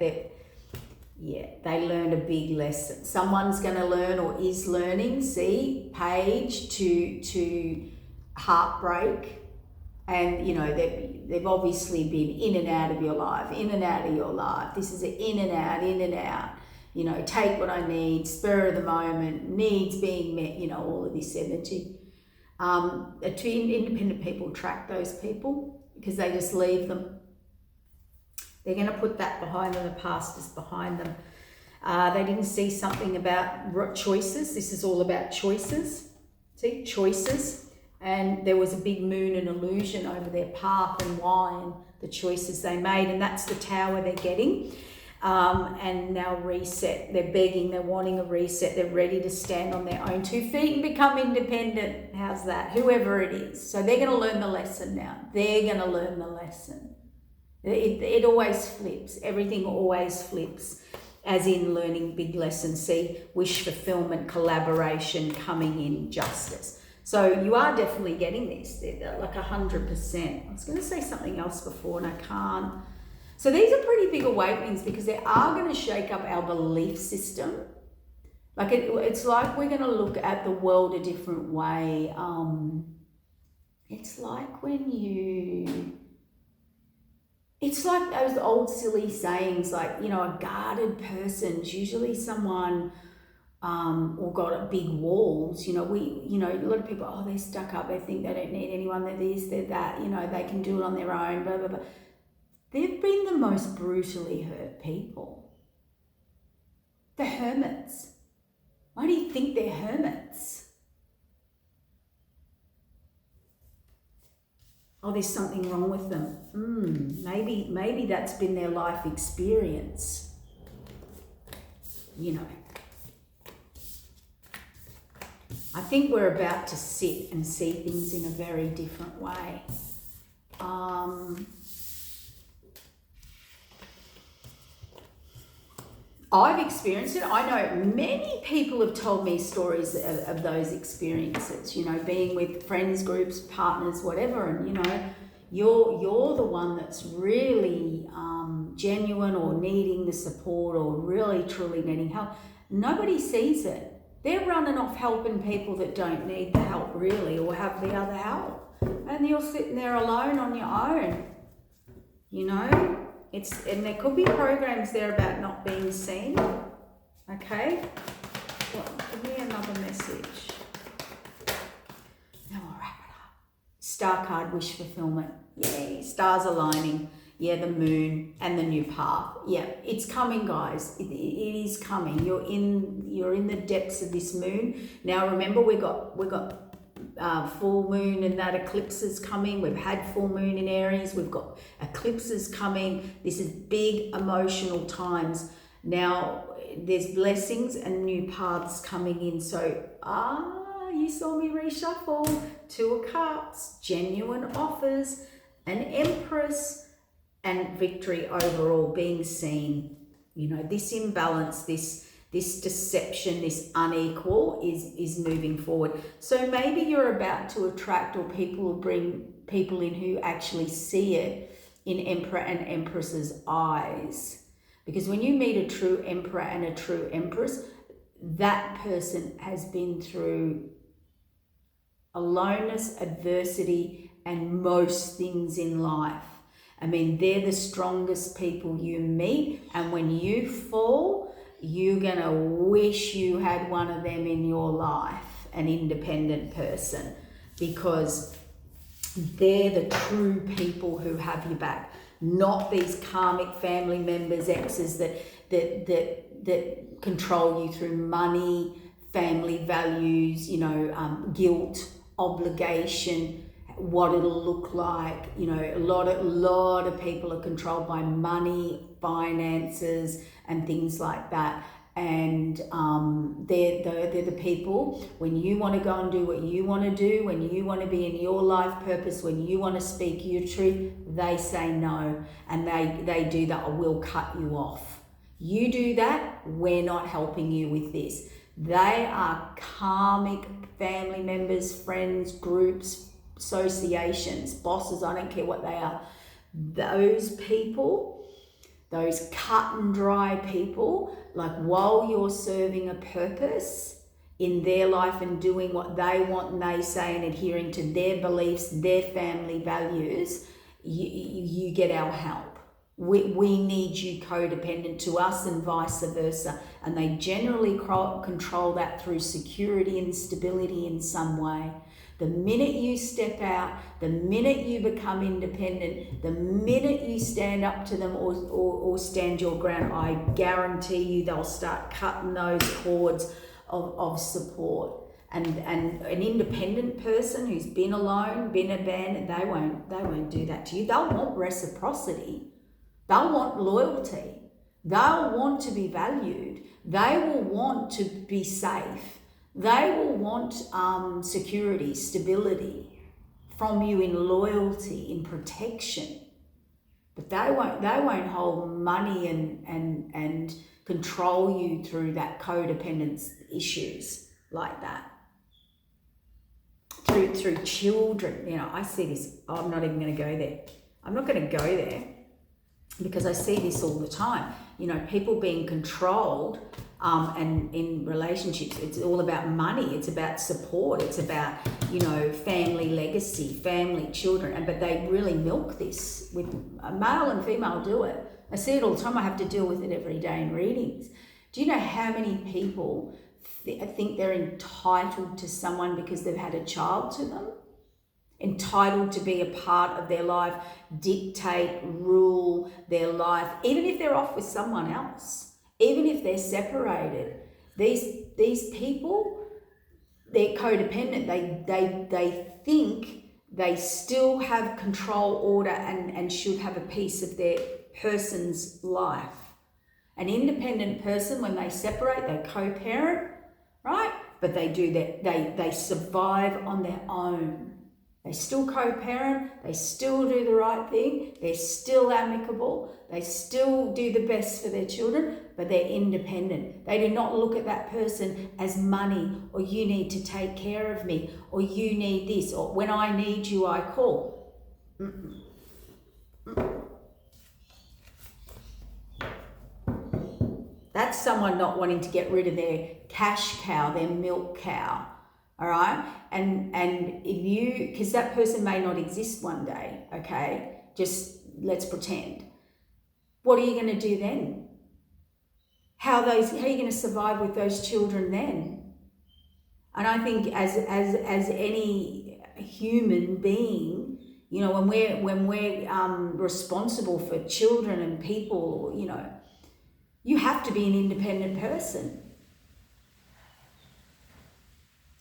learned a big lesson. Someone's going to learn or is learning, see, page to heartbreak. And, they've obviously been in and out of your life, in and out of your life. This is an in and out. Take what I need, spur of the moment, needs being met, all of this energy. Two independent people track those people because they just leave them. They're going to put that behind them, the past is behind them. They didn't see something about choices. This is all about choices. See, choices. And there was a big moon and illusion over their path and why and the choices they made. And that's the tower they're getting. And now reset. They're begging, they're wanting a reset. They're ready to stand on their own 2 feet and become independent. How's that? Whoever it is. So they're going to learn the lesson now. They're going to learn the lesson. It always flips. Everything always flips. As in learning big lessons. See, wish fulfillment, collaboration, coming in, justice. So you are definitely getting this. They're like 100%. I was going to say something else before and I can't. So these are pretty big awakenings because they are going to shake up our belief system. Like it's like we're going to look at the world a different way. It's like it's like those old silly sayings like, a guarded person's usually someone or got big walls, a lot of people, they're stuck up, they think they don't need anyone, they're this, they're that, they can do it on their own, blah, blah, blah. They've been the most brutally hurt people. The hermits. Why do you think they're hermits? Oh, there's something wrong with them. Maybe that's been their life experience. I think we're about to sit and see things in a very different way. I've experienced it. I know many people have told me stories of those experiences, being with friends, groups, partners, whatever. And, you're the one that's really genuine or needing the support or really, truly needing help. Nobody sees it. They're running off helping people that don't need the help really or have the other help. And you're sitting there alone on your own, and there could be programs there about not being seen. Okay? Well, give me another message. Now we'll wrap it up. Star card, wish fulfillment. Yay, stars aligning. Yeah, the moon and the new path. Yeah, it's coming, guys. It is coming. You're in the depths of this moon. Now remember, we got full moon and that eclipse is coming. We've had full moon in Aries. We've got eclipses coming. This is big emotional times. Now there's blessings and new paths coming in. So you saw me reshuffle. 2 of Cups, genuine offers, an Empress, and victory overall, being seen. This imbalance, this deception, this unequal is moving forward. So maybe you're about to attract, or people will bring people in who actually see it in Emperor and Empress's eyes. Because when you meet a true Emperor and a true Empress, that person has been through aloneness, adversity, and most things in life. I mean, they're the strongest people you meet, and when you fall, you're gonna wish you had one of them in your life, an independent person, because they're the true people who have your back, not these karmic family members, exes that control you through money, family values, guilt, obligation, what it'll look like. A lot of people are controlled by money, finances, and things like that. And they're the people, when you want to go and do what you want to do, when you want to be in your life purpose, when you want to speak your truth, they say no, and they do that, or will cut you off. You do that, we're not helping you with this. They are karmic family members, friends, groups, associations, bosses, I don't care what they are. Those people, those cut and dry people, like while you're serving a purpose in their life and doing what they want and they say and adhering to their beliefs, their family values, you get our help. We need you codependent to us and vice versa. And they generally control that through security and stability in some way. The minute you step out, the minute you become independent, the minute you stand up to them or stand your ground, I guarantee you they'll start cutting those cords of support. And an independent person who's been alone, been abandoned, they won't do that to you. They'll want reciprocity. They'll want loyalty. They'll want to be valued. They will want to be safe. They will want security, stability from you in loyalty, in protection. But they won't hold money and control you through that codependence issues like that. Through children, I see this. I'm not even going to go there. I'm not going to go there because I see this all the time. People being controlled. And in relationships, it's all about money. It's about support. It's about, family legacy, family, children. But they really milk this with male and female do it. I see it all the time. I have to deal with it every day in readings. Do you know how many people think they're entitled to someone because they've had a child to them? Entitled to be a part of their life, dictate, rule their life, even if they're off with someone else. Even if they're separated, these people, they're codependent. They think they still have control, order, and should have a piece of their person's life. An independent person, when they separate, they co-parent, right? But they do that. They survive on their own. They still co-parent, they still do the right thing, they're still amicable, they still do the best for their children, but they're independent. They do not look at that person as money, or you need to take care of me, or you need this, or when I need you, I call. That's someone not wanting to get rid of their cash cow, their milk cow. All right, and if you, because that person may not exist one day, okay, just let's pretend. What are you going to do then? How are you going to survive with those children then? And I think as any human being, when we're responsible for children and people, you have to be an independent person.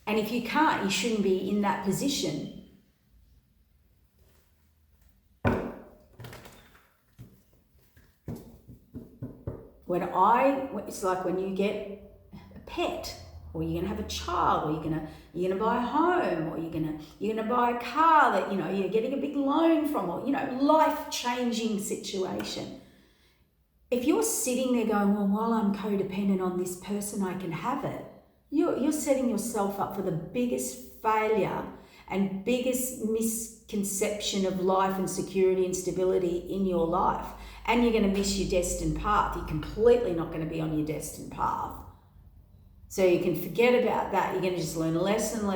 And if you can't, you shouldn't be in that position. It's like when you get a pet, or you're gonna have a child, or you're gonna buy a home, or you're gonna buy a car that you're getting a big loan from, or life-changing situation. If you're sitting there going, well, while I'm codependent on this person, I can have it. You're setting yourself up for the biggest failure and biggest misconception of life and security and stability in your life. And you're going to miss your destined path. You're completely not going to be on your destined path. So you can forget about that. You're going to just learn lesson.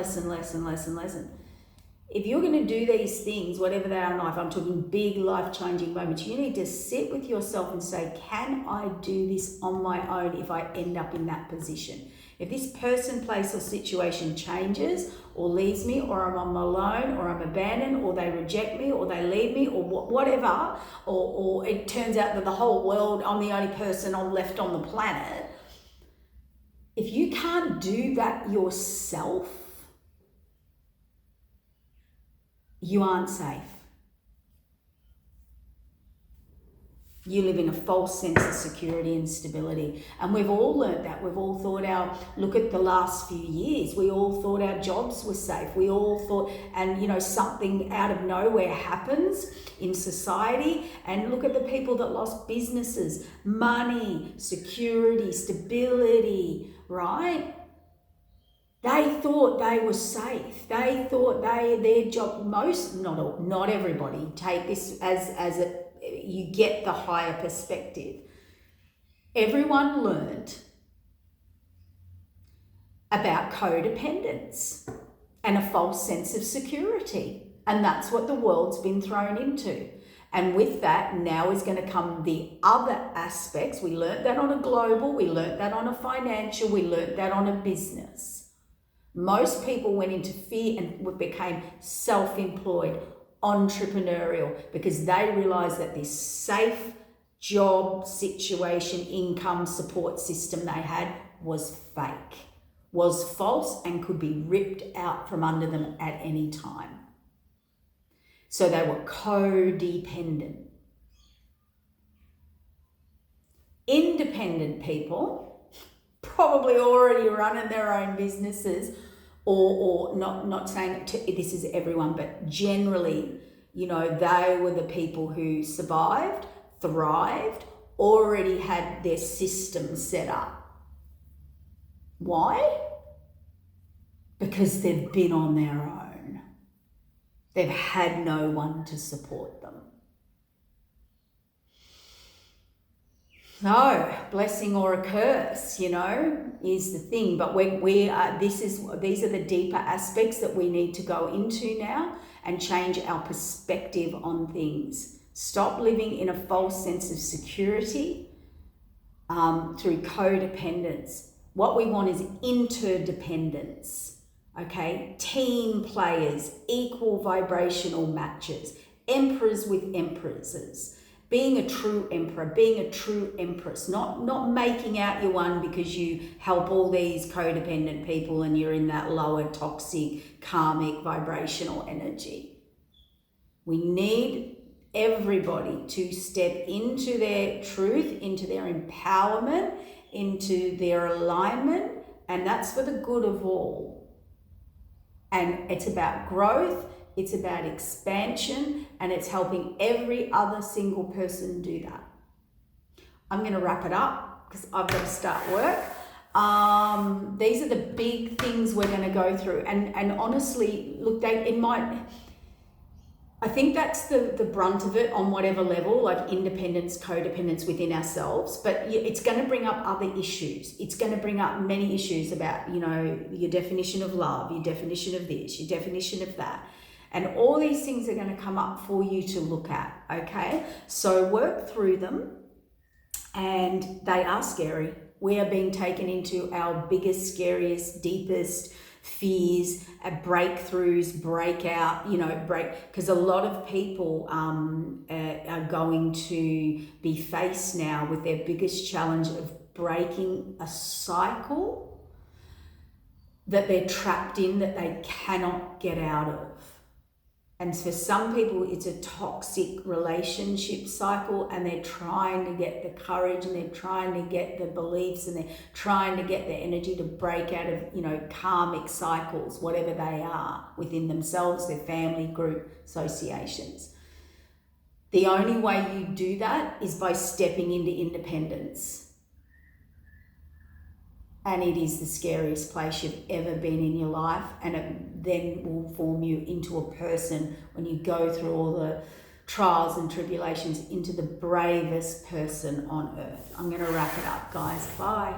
If you're going to do these things, whatever they are in life, I'm talking big life-changing moments, you need to sit with yourself and say, can I do this on my own if I end up in that position? If this person, place, or situation changes or leaves me, or I'm alone, or I'm abandoned, or they reject me, or they leave me, or whatever, or it turns out that the whole world, I'm the only person left on the planet, if you can't do that yourself, you aren't safe. You live in a false sense of security and stability. And we've all learned that. We've all thought look at the last few years, we all thought our jobs were safe. We all thought, and something out of nowhere happens in society. And look at the people that lost businesses, money, security, stability, right? They thought they were safe. They thought their job, not everybody, take this as you get the higher perspective. Everyone learned about codependence and a false sense of security. And that's what the world's been thrown into. And with that, now is going to come the other aspects. We learnt that on a global, we learnt that on a financial, we learnt that on a business. Most people went into fear and became self-employed, entrepreneurial, because they realized that this safe job situation, income support system they had was fake, was false, and could be ripped out from under them at any time. So they were codependent. Independent people, probably already running their own businesses, or not saying this is everyone, but generally, they were the people who survived, thrived, already had their system set up. Why? Because they've been on their own. They've had no one to support them. So, blessing or a curse, is the thing. But these are the deeper aspects that we need to go into now and change our perspective on things. Stop living in a false sense of security through codependence. What we want is interdependence, okay? Team players, equal vibrational matches, emperors with empresses. Being a true emperor, being a true empress, not making out you're one because you help all these codependent people and you're in that lower toxic, karmic, vibrational energy. We need everybody to step into their truth, into their empowerment, into their alignment, and that's for the good of all. And it's about growth, it's about expansion, and it's helping every other single person do that. I'm going to wrap it up because I've got to start work. These are the big things we're going to go through. And honestly, look, I think that's the brunt of it on whatever level, like independence, codependence within ourselves. But it's going to bring up other issues. It's going to bring up many issues about, your definition of love, your definition of this, your definition of that. And all these things are going to come up for you to look at, okay? So work through them, and they are scary. We are being taken into our biggest, scariest, deepest fears, breakthroughs, breakout, because a lot of people are going to be faced now with their biggest challenge of breaking a cycle that they're trapped in, that they cannot get out of. And for some people, it's a toxic relationship cycle, and they're trying to get the courage, and they're trying to get the beliefs, and they're trying to get the energy to break out of, karmic cycles, whatever they are, within themselves, their family, group, associations. The only way you do that is by stepping into independence. And it is the scariest place you've ever been in your life, and it then will form you into a person when you go through all the trials and tribulations, into the bravest person on earth. I'm going to wrap it up, guys. Bye.